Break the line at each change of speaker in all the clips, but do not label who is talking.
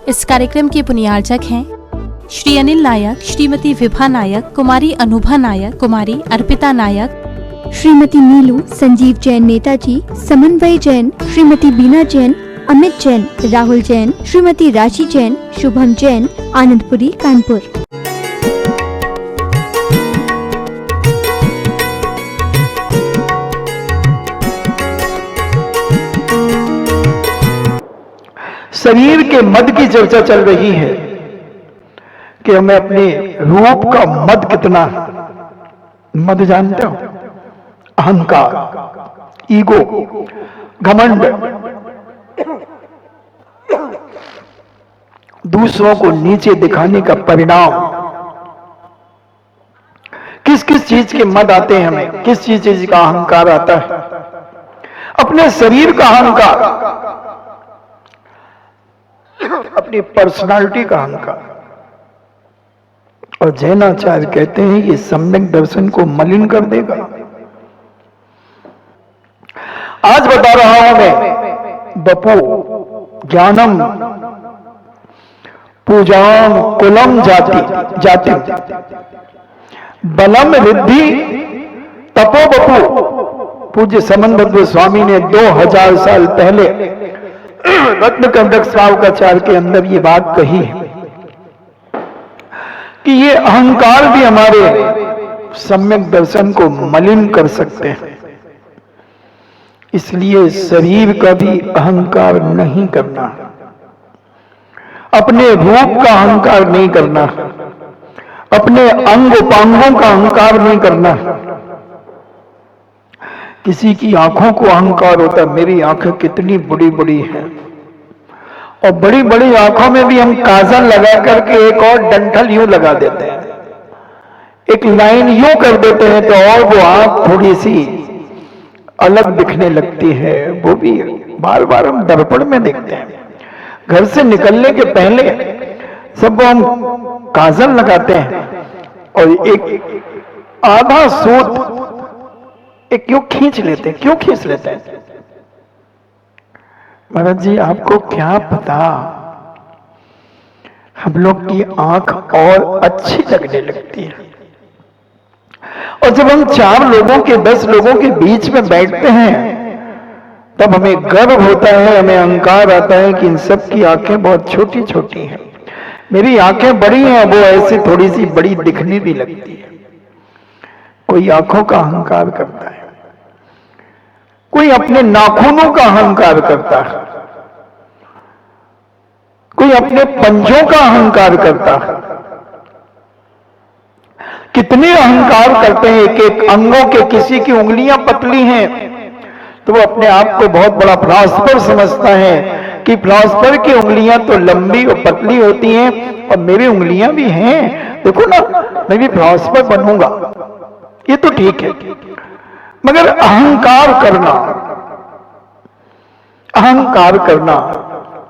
इस कार्यक्रम के पुण्यार्चक हैं श्री अनिल नायक, श्रीमती विभा नायक, कुमारी अनुभा नायक, कुमारी अर्पिता नायक,
श्रीमती नीलू, संजीव जैन नेताजी, समन्वय जैन, श्रीमती बीना जैन, अमित जैन, राहुल जैन, श्रीमती राशि जैन, शुभम जैन, आनंदपुरी, कानपुर।
शरीर के मद की चर्चा चल रही है कि हमें अपने रूप का मद कितना है। मद जानते हो? अहंकार, ईगो, घमंड, दूसरों को नीचे दिखाने का परिणाम। किस किस चीज के मद आते हैं हमें, किस चीज का अहंकार आता है? अपने शरीर का अहंकार, अपनी पर्सनालिटी का अहंकार। और जैनाचार्य कहते हैं ये सम्यक दर्शन को मलिन कर देगा। आज बता रहा हूं मैं, बपू ज्ञानम पूजाम कुलम जाति बलम रिद्धि तपो बपू। पूज्य समन्वय स्वामी ने 2000 साल पहले रत्न कंदक श्रावकाचार्य के अंदर ये बात कही है कि ये अहंकार भी हमारे सम्यक दर्शन को मलिन कर सकते हैं। इसलिए शरीर का भी अहंकार नहीं करना, अपने रूप का अहंकार नहीं करना, अपने अंग उपांगों का अहंकार नहीं करना। किसी की आंखों को अहंकार होता है, मेरी आंखें कितनी बड़ी बड़ी हैं, और बड़ी बड़ी आंखों में भी हम काजल लगा करके एक और डंठल यूं लगा देते हैं, एक लाइन यूं कर देते हैं तो और वो आंख थोड़ी सी अलग दिखने लगती है। वो भी बार बार हम दर्पण में देखते हैं। घर से निकलने के पहले सब हम काजल लगाते हैं और एक आधा सूत एक यूं खींच लेते हैं। क्यों खींच लेते हैं? महाराज जी आपको क्या पता, हम लोग की आंख और अच्छी लगने लगती है। और जब हम 4 लोगों के 10 लोगों के बीच में बैठते हैं तब हमें गर्व होता है, हमें अहंकार आता है कि इन सब की आंखें बहुत छोटी छोटी हैं, मेरी आंखें बड़ी हैं, वो ऐसे थोड़ी सी बड़ी दिखने भी लगती है। कोई आंखों का अहंकार करता है, कोई अपने नाखूनों का अहंकार करता है, कोई अपने पंजों का अहंकार करता है। कितने अहंकार करते हैं एक एक अंगों के। किसी की उंगलियां पतली हैं तो वो अपने आप को बहुत बड़ा फिलॉसफर समझता है कि फिलॉसफर की उंगलियां तो लंबी और पतली होती हैं और मेरी उंगलियां भी हैं, देखो ना मैं भी फिलॉसफर बनूंगा। ये तो ठीक है, मगर अहंकार करना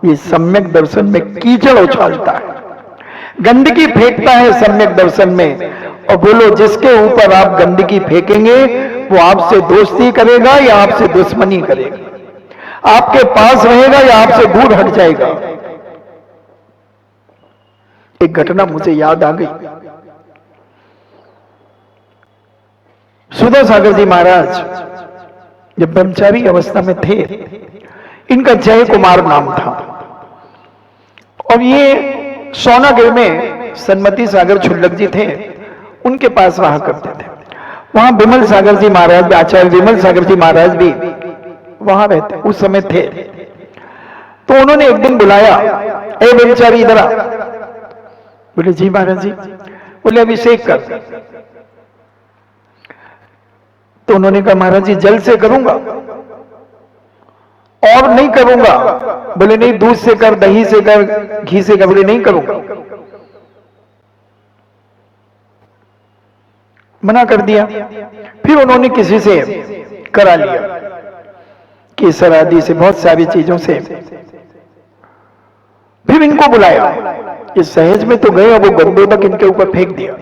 ये सम्यक दर्शन में कीचड़ उछालता है, गंदगी फेंकता है सम्यक दर्शन में। और बोलो जिसके ऊपर आप गंदगी फेंकेंगे वो आपसे दोस्ती करेगा या आपसे दुश्मनी करेगा, आपके पास रहेगा या आपसे दूर हट जाएगा। एक घटना मुझे याद आ गई। सुधा सागर जी महाराज जब ब्रह्मचारी अवस्था में थे, इनका जय कुमार नाम था और ये सोनागिर में सन्मति सागर छुल्लक जी थे, उनके पास रहा करते थे। वहां विमल सागर जी महाराज, आचार्य विमल सागर जी महाराज भी वहां रहते उस समय थे। तो उन्होंने एक दिन बुलाया, ए ब्रह्मचारी इधर आ। बोले जी महाराज जी। बोले अभिषेक कर। तो उन्होंने कहा महाराज जी जल से करूंगा और नहीं करूंगा। बोले नहीं दूध से कर, दही से कर, घी से कर। बोले नहीं करूंगा, मना कर दिया। फिर उन्होंने किसी से करा लिया, केसर आदि से, बहुत सारी चीजों से। फिर इनको बुलाया, ये सहज में तो गए, वो गंदों तक इनके ऊपर फेंक दिया।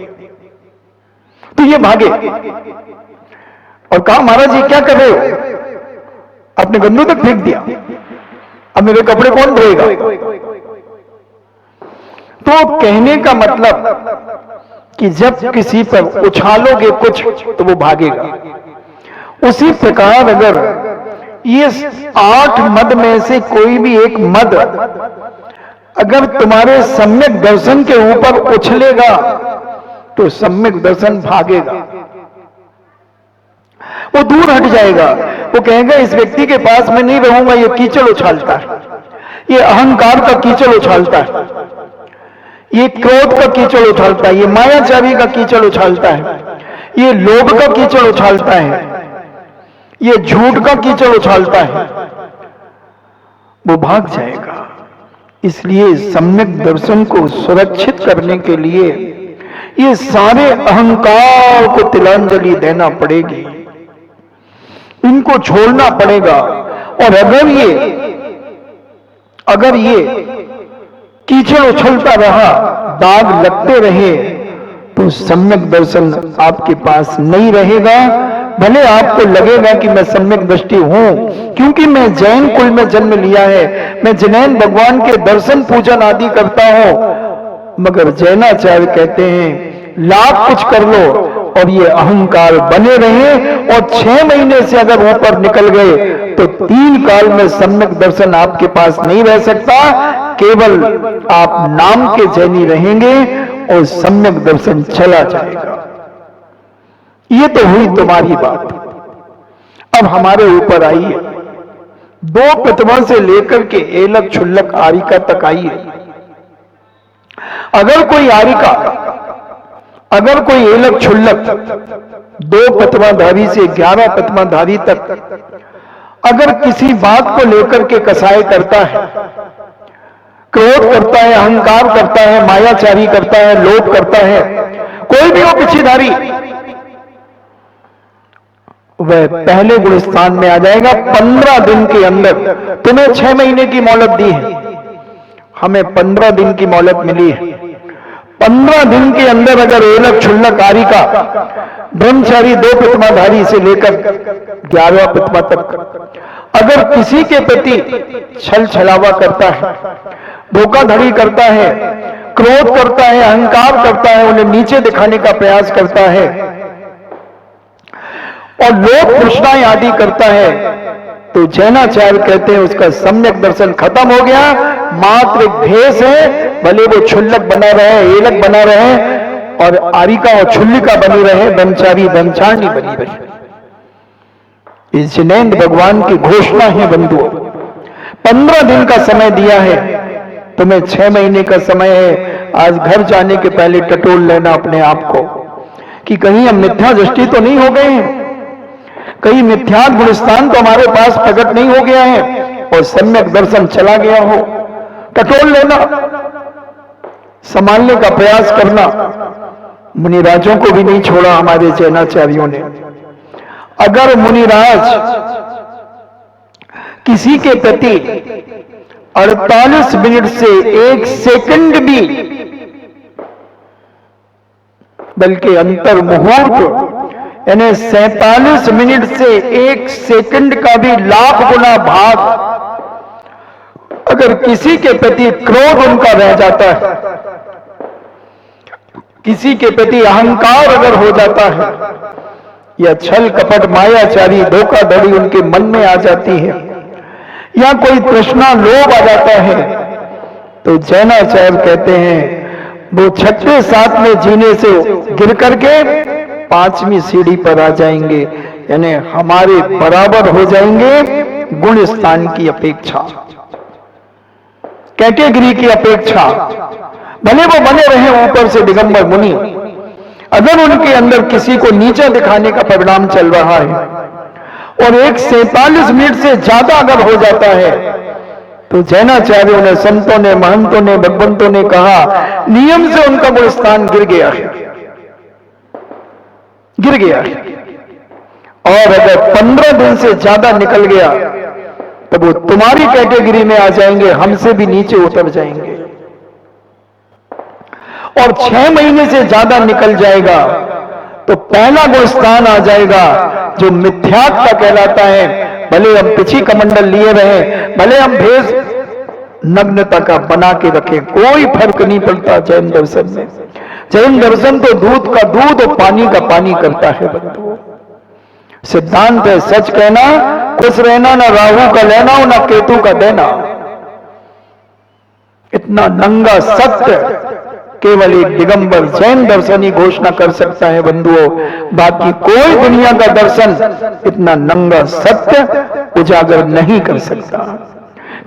तो ये भागे और कहा महाराज जी क्या कर रहे हो, आपने गंदों तक फेंक दिया, अब मेरे कपड़े कौन धोएगा। तो कहने का मतलब कि जब किसी पर उछालोगे कुछ तो वो भागेगा। उसी प्रकार अगर ये 8 मद में से कोई भी एक मद अगर तुम्हारे सम्यक दर्शन के ऊपर उछलेगा तो सम्यक दर्शन भागेगा, वो दूर हट जाएगा। वो कहेगा इस व्यक्ति के पास मैं नहीं रहूंगा, ये कीचड़ उछालता है, ये अहंकार का कीचड़ उछालता है, ये क्रोध का कीचड़ उछालता है, ये मायाचारी का कीचड़ उछालता है, ये लोभ का कीचड़ उछालता है, ये झूठ का कीचड़ उछालता है, वो भाग जाएगा। इसलिए सम्यक दर्शन को सुरक्षित करने के लिए ये सारे अहंकार को तिलांजलि देना पड़ेगी, इनको छोड़ना पड़ेगा। और अगर ये कीचड़ उछलता रहा, दाग लगते रहे, तो सम्यक दर्शन आपके पास नहीं रहेगा। भले आपको लगेगा कि मैं सम्यक दृष्टि हूं क्योंकि मैं जैन कुल में जन्म लिया है, मैं जैन भगवान के दर्शन पूजन आदि करता हूं, मगर जैनाचार्य कहते हैं लाख कुछ कर लो और ये अहंकार बने रहे और 6 महीने से अगर ऊपर निकल गए तो 3 काल में सम्यक दर्शन आपके पास नहीं रह सकता। केवल आप नाम के जैनी रहेंगे और सम्यक दर्शन चला जाएगा। ये तो हुई तुम्हारी बात। अब हमारे ऊपर आइए, 2 प्रतिमा से लेकर के एलक छुल्लक आरिका तक आइए। अगर कोई एलक छुल्लक 2 प्रतिमाधारी से 11 प्रतिमाधारी तक अगर किसी बात को लेकर के कसाई करता है, क्रोध करता है, अहंकार करता है, मायाचारी करता है, लोभ करता है, कोई भी हो पिछीधारी, वह पहले गुण स्थान में आ जाएगा। 15 दिन के अंदर, तुम्हें 6 महीने की मोहलत दी है, हमें 15 दिन की मोहलत मिली है। 15 दिन के अंदर अगर एलक छुल्लक आरिका ब्रह्मचारी 2 प्रतिमाधारी से लेकर 11 प्रतिमा तक अगर किसी के प्रति छल छलावा करता है, धोखाधड़ी करता है, क्रोध करता है, अहंकार करता है, उन्हें नीचे दिखाने का प्रयास करता है और लोभ तृष्णाएं आदि करता है, तो जैनाचार्य कहते हैं उसका सम्यक दर्शन खत्म हो गया। मात्र एक भेष है, भले वो छुल्लक बना रहे, एलक बना रहे और आरिका और छुल्लिका बनी रहे, ब्रह्मचारी ब्रह्मचारिणी बनी रहे। इस जिनेंद्र भगवान की घोषणा है बंधुओं, 15 दिन का समय दिया है, तुम्हें 6 महीने का समय है। आज घर जाने के पहले टटोल लेना अपने आप को कि कहीं हम मिथ्या दृष्टि तो नहीं हो गए हैं, कहीं मिथ्या गुणस्थान तो हमारे पास प्रकट नहीं हो गया है और सम्यक दर्शन चला गया हो। टटोल लेना, संभालने का प्रयास करना। मुनिराजों को भी नहीं छोड़ा हमारे जैनाचार्यों ने। अगर मुनिराज किसी के प्रति 48 मिनट से 1 सेकंड भी, बल्कि अंतर मुहूर्त यानी 47 मिनट से 1 सेकंड का भी लाख गुना भाग अगर किसी के प्रति क्रोध उनका रह जाता है, किसी के प्रति अहंकार अगर हो जाता है या छल कपट मायाचारी धोखाधड़ी उनके मन में आ जाती है या कोई तृष्णा लोभ आ जाता है, तो जैनाचार्य कहते हैं वो 6वें 7वें जीने से गिर करके 5वीं सीढ़ी पर आ जाएंगे, यानी हमारे बराबर हो जाएंगे गुण स्थान की अपेक्षा, कैटेगरी की अपेक्षा। भले वो बने रहे ऊपर से दिगंबर मुनि, अगर उनके अंदर किसी को नीचा दिखाने का परिणाम चल रहा है और 1:47 मिनट से ज्यादा अगर हो जाता है, तो जैनाचार्यों ने, संतों ने, महंतों ने, भगवंतों ने कहा नियम से उनका गुण स्थान गिर गया है, गिर गया है। और अगर 15 दिन से ज्यादा निकल गया तो वो तुम्हारी कैटेगरी में आ जाएंगे, हमसे भी नीचे उतर जाएंगे। और 6 महीने से ज्यादा निकल जाएगा तो पहला गुण स्थान आ जाएगा जो मिथ्यात्व का कहलाता है। भले हम पिछी कमंडल लिए रहे, भले हम भेष नग्नता का बना के रखें, कोई फर्क नहीं पड़ता जैन दर्शन में। जैन दर्शन तो दूध का दूध और पानी का पानी करता है बंधुओं। सिद्धांत है सच कहना, खुश रहना, ना राहु का लेना ना केतु का देना। इतना नंगा सत्य केवल एक दिगंबर जैन दर्शन ही घोषणा कर सकता है बंधुओं। बाकी कोई दुनिया का दर्शन इतना नंगा सत्य उजागर नहीं कर सकता।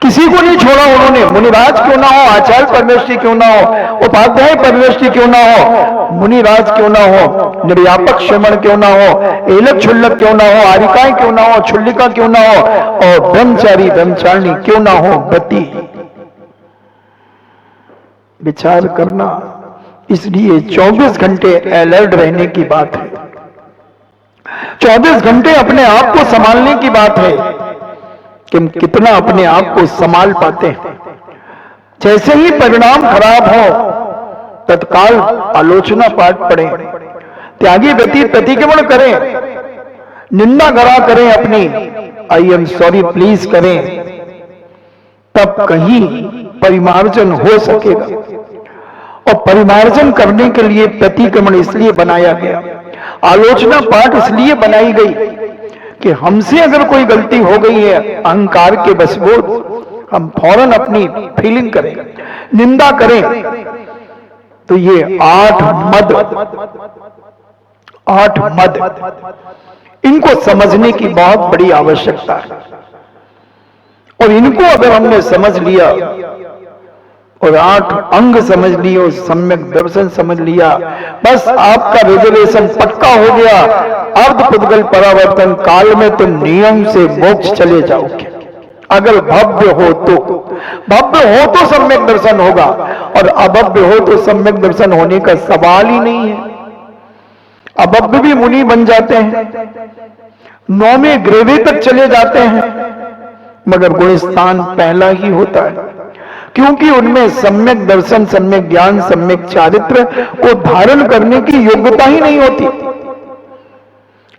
किसी को नहीं छोड़ा उन्होंने, मुनिराज क्यों ना हो, आचार्य परमेष्ठी क्यों ना हो, उपाध्याय परमेष्ठी क्यों ना हो, मुनिराज क्यों ना हो, निर्यापक श्रमण क्यों ना हो, एलक छुल्लक क्यों ना हो, आरिकाएं क्यों ना हो, छुल्लिका क्यों ना हो, और ब्रह्मचारी ब्रह्मचारिणी क्यों ना हो, बती। विचार करना, इसलिए 24 घंटे अलर्ट रहने की बात है, 24 घंटे अपने आप को संभालने की बात है कि हम कितना अपने आप को संभाल पाते हैं। जैसे ही परिणाम खराब हो तत्काल आलोचना पाठ पढ़े, त्यागी व्यक्ति प्रतिक्रमण करें, निंदा करा करें, अपनी आई एम सॉरी प्लीज करें, तब कहीं परिमार्जन हो सकेगा। और परिमार्जन करने के लिए प्रतिक्रमण इसलिए बनाया गया, आलोचना पाठ इसलिए बनाई गई कि हमसे अगर कोई गलती हो गई है अहंकार के वशवश, हम फौरन अपनी फीलिंग करें, निंदा करें। तो ये 8 मद इनको समझने की बहुत बड़ी आवश्यकता है। और इनको अगर हमने समझ लिया और 8 अंग समझ लिए और सम्यक दर्शन समझ लिया, बस आपका रिजर्वेशन पक्का हो गया। अर्ध पुद्गल परावर्तन काल में तुम नियम से मोक्ष चले जाओगे। अगर भव्य हो तो सम्यक दर्शन होगा, और अभव्य हो तो सम्यक दर्शन होने का सवाल ही नहीं है। अभव्य भी मुनि बन जाते हैं, 9वें ग्रेवे तक चले जाते हैं, मगर गुणस्थान पहला ही होता है, क्योंकि उनमें सम्यक दर्शन, सम्यक ज्ञान, सम्यक चारित्र को धारण करने की योग्यता ही नहीं होती।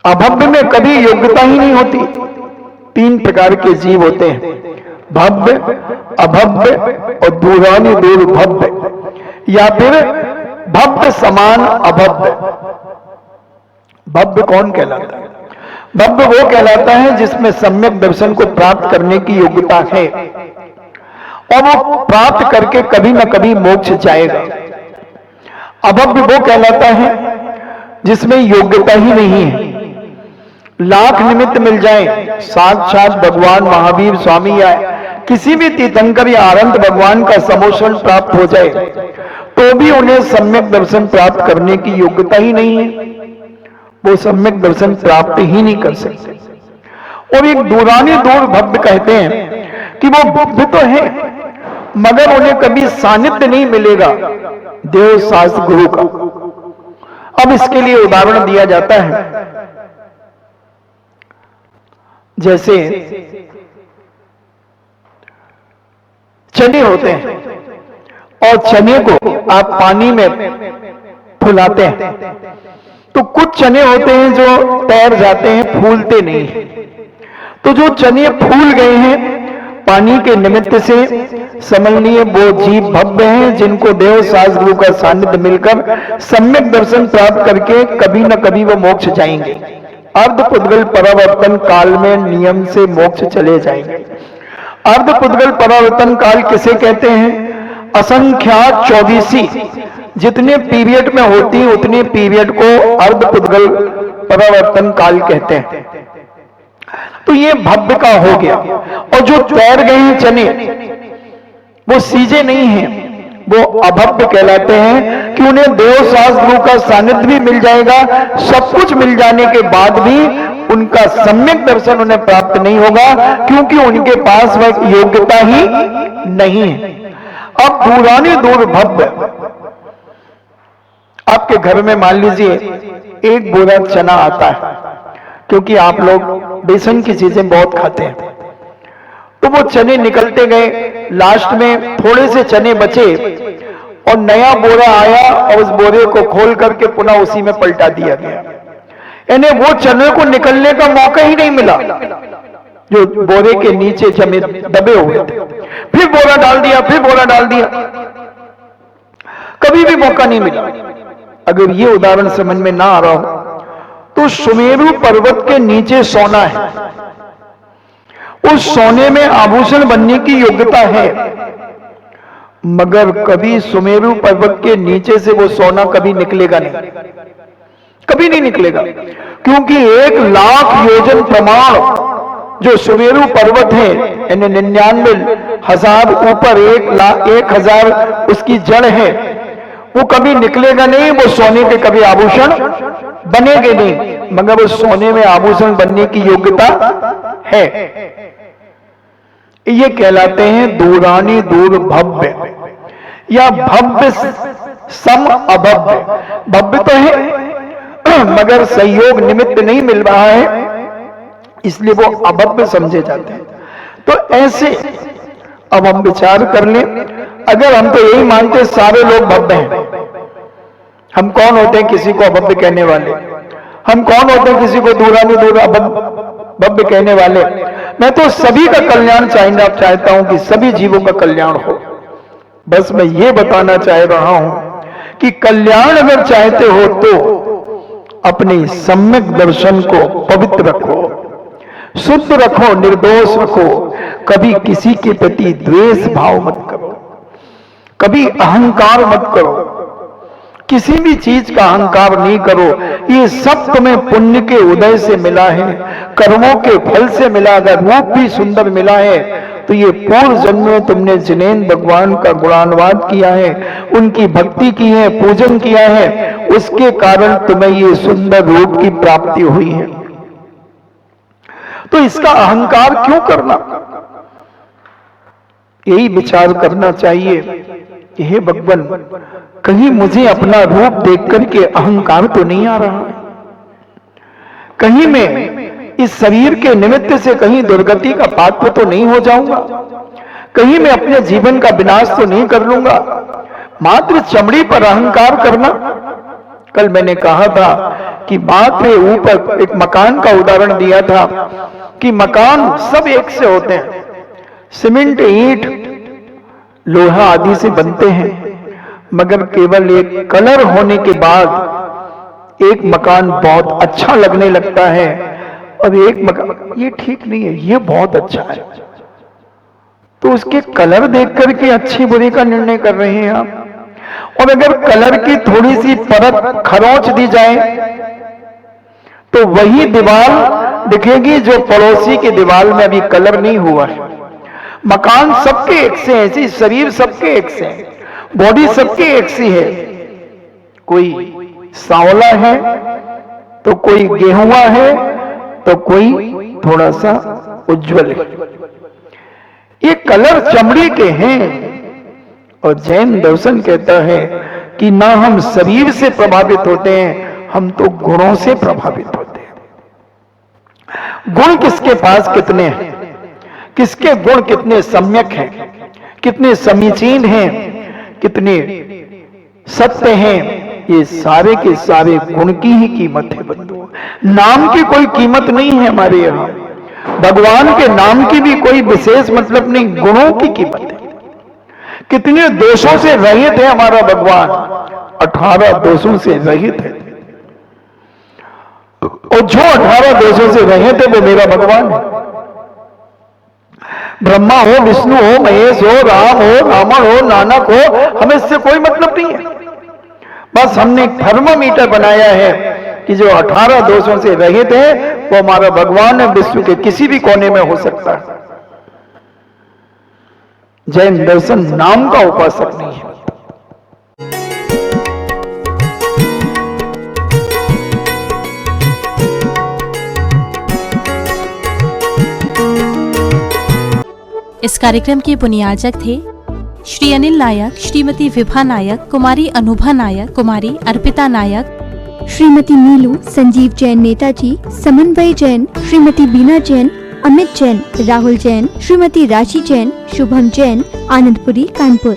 अभव्य में कभी योग्यता ही नहीं होती। 3 प्रकार के जीव होते हैं, भव्य, अभव्य और दूरानी दूर भव्य, या फिर भव्य समान अभव्य। भव्य कौन कहलाता है? भव्य वो कहलाता है जिसमें सम्यक दर्शन को प्राप्त करने की योग्यता है और वो प्राप्त करके कभी न कभी मोक्ष जाएगा। अभव्य वो कहलाता है जिसमें योग्यता ही नहीं है, लाख निमित्त मिल जाए, साक्षात भगवान महावीर स्वामी या किसी भी तीर्थंकर या आनंद भगवान का समोषण प्राप्त हो जाए तो भी उन्हें सम्यक दर्शन प्राप्त करने की योग्यता ही नहीं है, वो सम्यक दर्शन प्राप्त ही नहीं कर सकते। और एक दूरानी दूर भव्य कहते हैं कि वो भव्य तो है मगर उन्हें कभी सानिध्य नहीं मिलेगा देव शास्त्र गुरु का। अब इसके लिए उदाहरण दिया जाता है, जैसे चने होते हैं और चने को आप पानी में फुलाते हैं, तो कुछ चने होते हैं जो तैर जाते हैं, फूलते नहीं हैं। तो जो चने फूल गए हैं पानी के निमित्त से, समझ लिए वो जीव भव्य हैं जिनको देव शास्त्र गुरु का सानिध्य मिलकर सम्यक दर्शन प्राप्त करके कभी न कभी वो मोक्ष जाएंगे। अर्ध पुद्गल परावर्तन काल में नियम से मोक्ष चले जाएंगे। अर्ध पुद्गल परावर्तन काल किसे कहते हैं? असंख्यात 24 जितने पीरियड में होती उतने पीरियड को अर्ध पुद्गल परावर्तन काल कहते हैं। तो ये भव्य का हो गया। और जो तैर गए हैं चने वो सीजे नहीं हैं, वो अभव्य कहलाते हैं कि उन्हें देव शास्त्र गुरु का सानिध्य भी मिल जाएगा, सब कुछ मिल जाने के बाद भी उनका सम्यक दर्शन उन्हें प्राप्त नहीं होगा क्योंकि उनके पास वह योग्यता ही नहीं है। अब दूरानी दूर भव्य, आपके घर में मान लीजिए 1 बोरा चना आता है, क्योंकि आप लोग बेसन की चीजें बहुत खाते हैं, तो वो चने निकलते गए, लास्ट में थोड़े से चने बचे और नया बोरा आया और उस बोरे को खोल करके पुनः उसी में पलटा दिया गया। यानी वो चने को निकलने का मौका ही नहीं मिला, जो बोरे के नीचे जमे दबे हुए थे। फिर बोरा डाल दिया, फिर बोरा डाल दिया, कभी भी मौका नहीं मिला। अगर ये उदाहरण समझ में ना आ रहा हो तो सुमेरु पर्वत के नीचे सोना है, उस सोने में आभूषण बनने की योग्यता है, मगर कभी सुमेरु पर्वत के नीचे से वो सोना कभी निकलेगा नहीं, कभी नहीं निकलेगा, क्योंकि 1,00,000 योजन प्रमाण जो सुमेरु पर्वत है, यानी 99,000 ऊपर 1,00,000 उसकी जड़ है, वो कभी निकलेगा नहीं, वो सोने के कभी आभूषण बनेंगे नहीं, मगर वो सोने में आभूषण बनने की योग्यता है। ये कहलाते हैं दूरानी दूर भव्य, या भव्य सम अभव्य। भव्य तो है मगर सहयोग निमित्त नहीं मिल रहा है, इसलिए वो अभव्य समझे जाते हैं। तो ऐसे अब हम विचार कर लें, अगर हम तो यही मानते सारे लोग भव्य हैं, हम कौन होते हैं किसी को अभव्य कहने वाले? हम कौन होते हैं किसी को दूरानी दूर भव्य कहने वाले? मैं तो सभी का कल्याण चाहता हूं कि सभी जीवों का कल्याण हो। बस मैं ये बताना चाह रहा हूं कि कल्याण अगर चाहते हो तो अपने सम्यक दर्शन को पवित्र रखो, शुद्ध रखो, निर्दोष रखो, कभी किसी के प्रति द्वेष भाव मत करो, कभी अहंकार मत करो, किसी भी चीज का अहंकार नहीं करो। ये सब तुम्हें पुण्य के उदय से मिला है, कर्मों के फल से मिला। अगर रूप भी सुंदर मिला है तो ये पूर्व जन्म में तुमने जिनेन्द्र भगवान का गुणानुवाद किया है, उनकी भक्ति की है, पूजन किया है, उसके कारण तुम्हें ये सुंदर रूप की प्राप्ति हुई है। तो इसका अहंकार क्यों करना? यही विचार करना चाहिए कि हे भगवान, कहीं मुझे अपना रूप देख करके अहंकार तो नहीं आ रहा है, कहीं मैं इस शरीर के निमित्त से कहीं दुर्गति का पात्र तो नहीं हो जाऊंगा, कहीं मैं अपने जीवन का विनाश तो नहीं कर लूंगा। मात्र चमड़ी पर अहंकार करना। कल मैंने कहा था कि मात्र ऊपर एक मकान का उदाहरण दिया था कि मकान सब एक से होते हैं, सीमेंट, ईंट, लोहा आदि से बनते हैं, मगर केवल एक कलर होने के बाद एक मकान बहुत अच्छा लगने लगता है और एक मकान ये ठीक नहीं है, ये बहुत अच्छा है। तो उसके कलर देख करके अच्छी बुरी का निर्णय कर रहे हैं आप। और अगर कलर की थोड़ी सी परत खरोंच दी जाए तो वही दीवार दिखेगी जो पड़ोसी की दीवार में अभी कलर नहीं हुआ है। मकान सबके एक से है, ऐसी शरीर सबके एक से है, बॉडी सबके एक सी है। कोई सांवला है तो कोई गेहुआ है तो कोई थोड़ा सा उज्जवल है। ये कलर चमड़ी के हैं। और जैन दर्शन कहता है कि ना हम शरीर से प्रभावित होते हैं, हम तो गुणों से प्रभावित होते हैं। गुण किसके पास कितने हैं, किसके गुण कितने सम्यक हैं, कितने समीचीन हैं, कितने सत्य हैं, ये सारे के सारे गुण की ही कीमत है बंधु। नाम की कोई कीमत नहीं है हमारे यहाँ। भगवान के नाम की भी कोई विशेष मतलब नहीं, गुणों की कीमत है। कितने दोषों से रहित है हमारा भगवान, 18 दोषों से रहित है। और जो 18 दोषों से रहित है वो मेरा भगवान है। ब्रह्मा हो, विष्णु हो, महेश हो, राम हो, रावण हो, नानक हो, हमें इससे कोई मतलब नहीं है। बस हमने एक थर्मोमीटर बनाया है कि जो 18 दोषों से रहित है वो हमारा भगवान है, विश्व के किसी भी कोने में हो सकता है। जैन दर्शन नाम का उपासक नहीं है।
इस कार्यक्रम के बुनियादक थे श्री अनिल नायक, श्रीमती विभा नायक, कुमारी अनुभा नायक, कुमारी अर्पिता नायक,
श्रीमती नीलू, संजीव जैन नेताजी, समन्वय जैन, श्रीमती बीना जैन, अमित जैन, राहुल जैन, श्रीमती राशि जैन, शुभम जैन, आनंदपुरी, कानपुर।